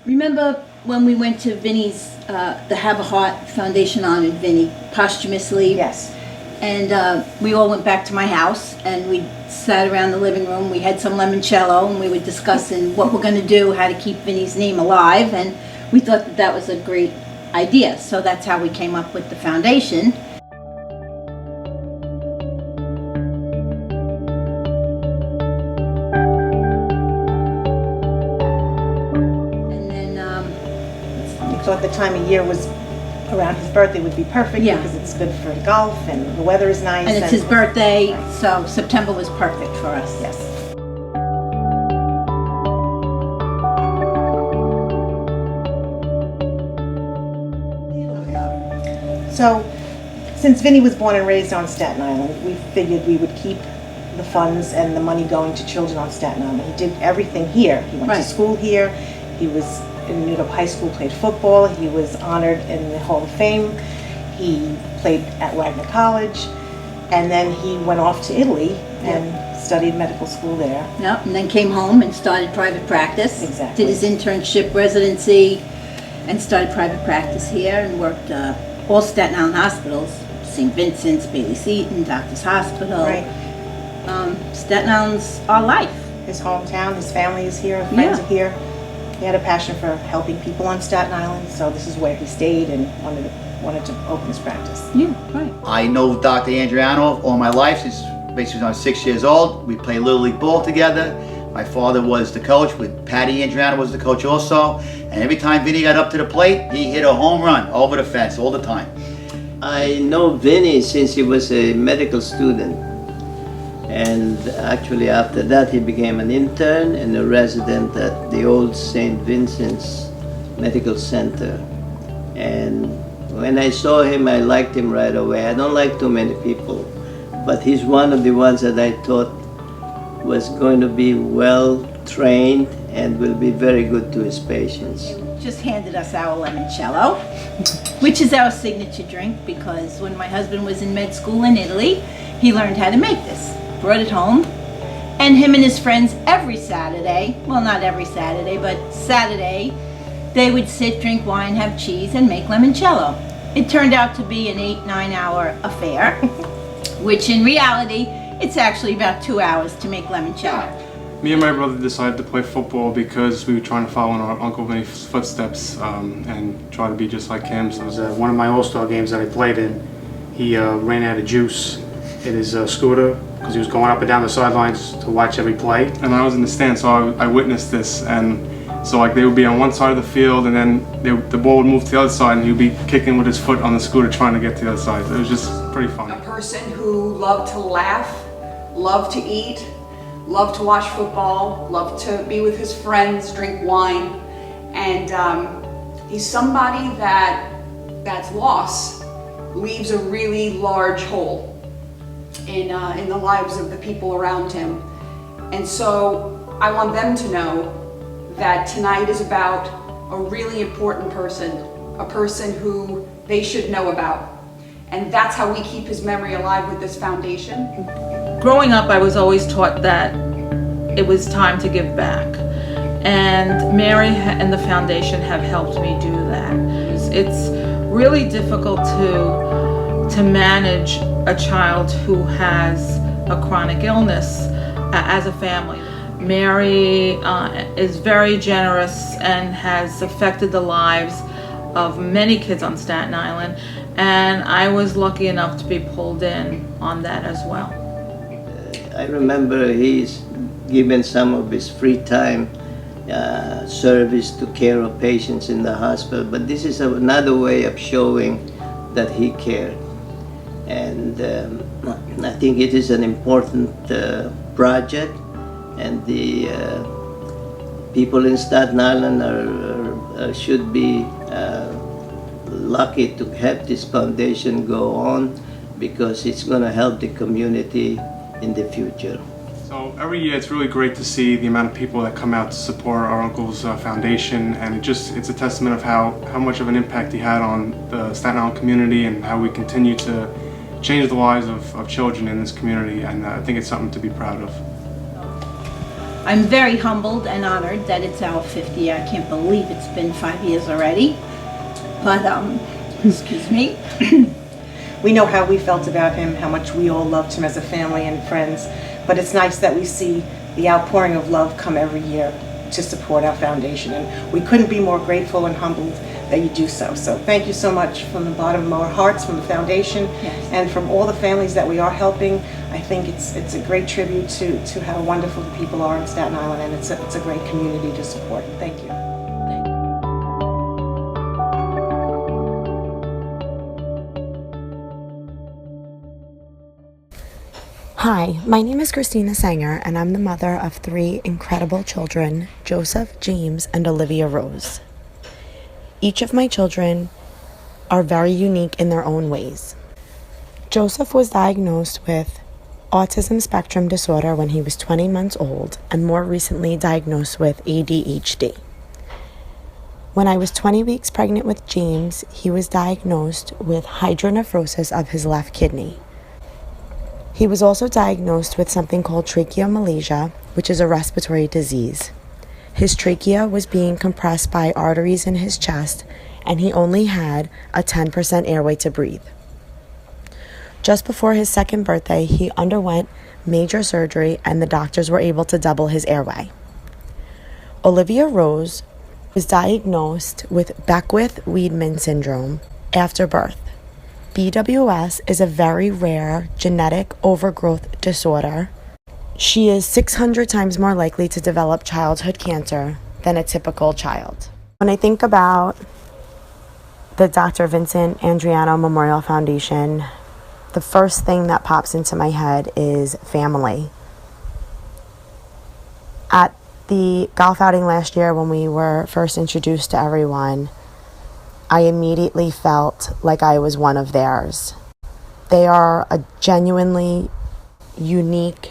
Remember when we went to Vinny's, the Have a Heart Foundation honored Vinny posthumously? Yes. And we all went back to my house and we sat around the living room. We had some limoncello and we were discussing what we're going to do, how to keep Vinny's name alive. And we thought that that was a great idea. So that's how we came up with the foundation. We thought the time of year was around his birthday would be perfect because it's good for golf and the weather is nice. And it's his birthday, so September was perfect for us. Yes. So, since Vinny was born and raised on Staten Island, we figured we would keep the funds and the money going to children on Staten Island. He did everything here. He went to school here. He was in New York High School, played football. He was honored in the Hall of Fame. He played at Wagner College, and then he went off to Italy and studied medical school there. Yep, and then came home and started private practice. Exactly. Did his internship residency and started private practice here and worked all Staten Island hospitals, St. Vincent's, Bailey Seton, Doctors Hospital. Right. Staten Island's our life. His hometown, his family is here, friends are here. He had a passion for helping people on Staten Island, so this is where he stayed and wanted to open his practice. Yeah, right. I know Dr. Andreano all my life, since basically when I was 6 years old. We played Little League ball together. My father was the coach, with Patty Andreano was the coach also. And every time Vinny got up to the plate, he hit a home run over the fence all the time. I know Vinny since he was a medical student. And actually after that he became an intern and a resident at the old St. Vincent's Medical Center. And when I saw him, I liked him right away. I don't like too many people, but he's one of the ones that I thought was going to be well trained and will be very good to his patients. Just handed us our limoncello, which is our signature drink, because when my husband was in med school in Italy, he learned how to make this. Brought it home, and him and his friends every Saturday, well, not every Saturday, but Saturday, they would sit, drink wine, have cheese, and make limoncello. It turned out to be an 8-9 hour affair, which in reality, it's actually about 2 hours to make limoncello. Me and my brother decided to play football because we were trying to follow in our Uncle Vinny's footsteps and try to be just like him. So it was one of my All-Star games that I played in. He ran out of juice in his scooter because he was going up and down the sidelines to watch every play. And I was in the stand, so I witnessed this. And so like they would be on one side of the field, and then the ball would move to the other side, and he would be kicking with his foot on the scooter trying to get to the other side. So it was just pretty funny. A person who loved to laugh, loved to eat, loved to watch football, loved to be with his friends, drink wine, and he's somebody that's loss leaves a really large hole in the lives of the people around him. And so I want them to know that tonight is about a really important person, a person who they should know about. And that's how we keep his memory alive with this foundation. Growing up, I was always taught that it was time to give back. And Mary and the foundation have helped me do that. It's really difficult to manage a child who has a chronic illness as a family. Mary is very generous and has affected the lives of many kids on Staten Island, and I was lucky enough to be pulled in on that as well. I remember he's given some of his free time service to care of patients in the hospital, but this is another way of showing that he cared. And I think it is an important project, and the people in Staten Island should be lucky to have this foundation go on, because it's going to help the community in the future. So every year it's really great to see the amount of people that come out to support our uncle's foundation, and it's a testament of how much of an impact he had on the Staten Island community and how we continue to change the lives of children in this community, and I think it's something to be proud of. I'm very humbled and honored that it's our 50th year. I can't believe it's been 5 years already. But, excuse me. We know how we felt about him, how much we all loved him as a family and friends, but it's nice that we see the outpouring of love come every year to support our foundation, and we couldn't be more grateful and humbled that you do so. So thank you so much from the bottom of our hearts, from the foundation, Yes. and from all the families that we are helping. I think it's a great tribute to how wonderful the people are in Staten Island, and it's a great community to support. Thank you. Hi, my name is Christina Sanger, and I'm the mother of 3 incredible children, Joseph, James, and Olivia Rose. Each of my children are very unique in their own ways. Joseph was diagnosed with autism spectrum disorder when he was 20 months old, and more recently diagnosed with ADHD. When I was 20 weeks pregnant with James, he was diagnosed with hydronephrosis of his left kidney. He was also diagnosed with something called tracheomalacia, which is a respiratory disease. His trachea was being compressed by arteries in his chest, and he only had a 10% airway to breathe. Just before his 2nd birthday, he underwent major surgery, and the doctors were able to double his airway. Olivia Rose was diagnosed with Beckwith-Wiedemann syndrome after birth. BWS is a very rare genetic overgrowth disorder. She is 600 times more likely to develop childhood cancer than a typical child. When I think about the Dr. Vincent Andreano Memorial Foundation, the first thing that pops into my head is family. At the golf outing last year, when we were first introduced to everyone, I immediately felt like I was one of theirs. They are a genuinely unique,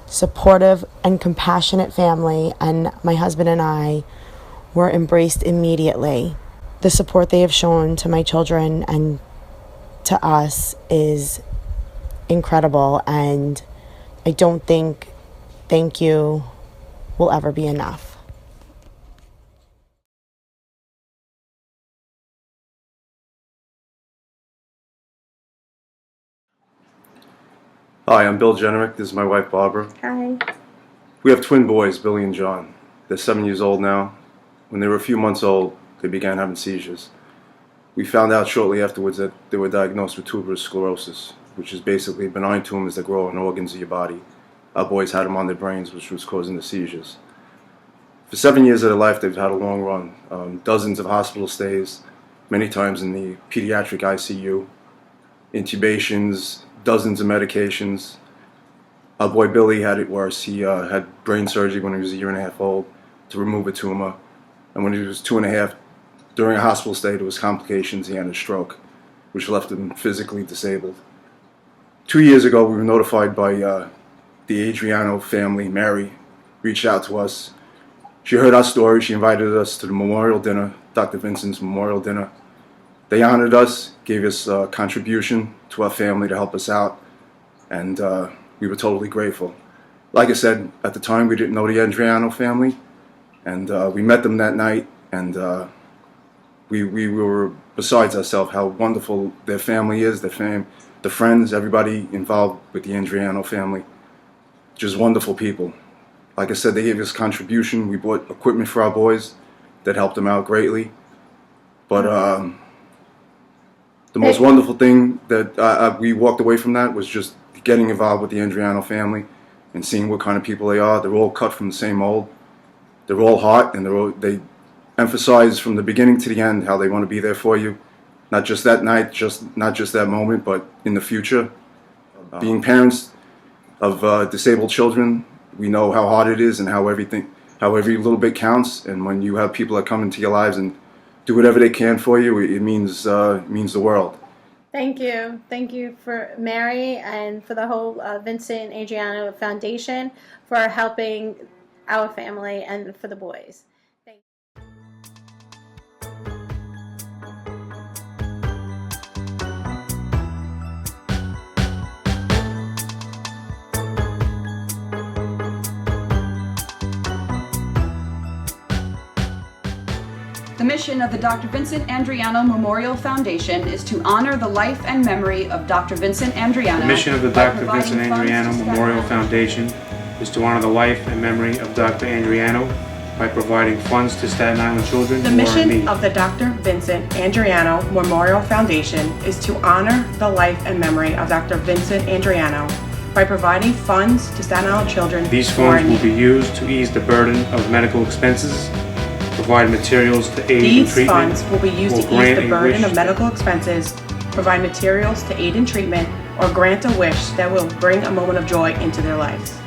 supportive, and compassionate family, and my husband and I were embraced immediately. The support they have shown to my children and to us is incredible, and I don't think thank you will ever be enough. Hi, I'm Bill Jenerick. This is my wife, Barbara. Hi. We have twin boys, Billy and John. They're 7 years old now. When they were a few months old, they began having seizures. We found out shortly afterwards that they were diagnosed with tuberous sclerosis, which is basically benign tumors that grow in organs of your body. Our boys had them on their brains, which was causing the seizures. For 7 years of their life, they've had a long run. Dozens of hospital stays, many times in the pediatric ICU, intubations, dozens of medications. Our boy Billy had it worse. He had brain surgery when he was 1.5 years old to remove a tumor. And when he was 2.5, during a hospital stay, there was complications. He had a stroke, which left him physically disabled. 2 years ago, we were notified by the Andreano family. Mary reached out to us. She heard our story. She invited us to the memorial dinner, Dr. Vincent's memorial dinner. They honored us, gave us a contribution to our family to help us out, and we were totally grateful. Like I said, at the time we didn't know the Andreano family, and we met them that night, and we were besides ourselves how wonderful their family is, the friends, everybody involved with the Andreano family. Just wonderful people. Like I said, they gave us contribution. We bought equipment for our boys that helped them out greatly. But the most wonderful thing that we walked away from that was just getting involved with the Andreano family and seeing what kind of people they are. They're all cut from the same mold. They're all heart, and they emphasize from the beginning to the end how they want to be there for you. Not just that night, not just that moment, but in the future. Being parents of disabled children, we know how hard it is and how every little bit counts. And when you have people that come into your lives and do whatever they can for you, it means the world. Thank you. Thank you for Mary and for the whole Vincent Andreano Foundation for helping our family and for the boys. Thank you. The mission of the Dr. Vincent Andreano Memorial Foundation is to honor the life and memory of Dr. Vincent Andreano. The mission of the by Dr. providing Vincent funds to Andreano Staten Memorial Island. Foundation is to honor the life and memory of Dr. Andreano by providing funds to Staten Island children The who are in mission need. of the Dr. Vincent Andreano Memorial Foundation is to honor the life and memory of Dr. Vincent Andreano by providing funds to Staten Island children These who are funds in will be need. used to ease the burden of medical expenses, provide materials to aid in These treatment, funds will be used or to ease grant the a burden wish of medical expenses, provide materials to aid in treatment, or grant a wish that will bring a moment of joy into their lives.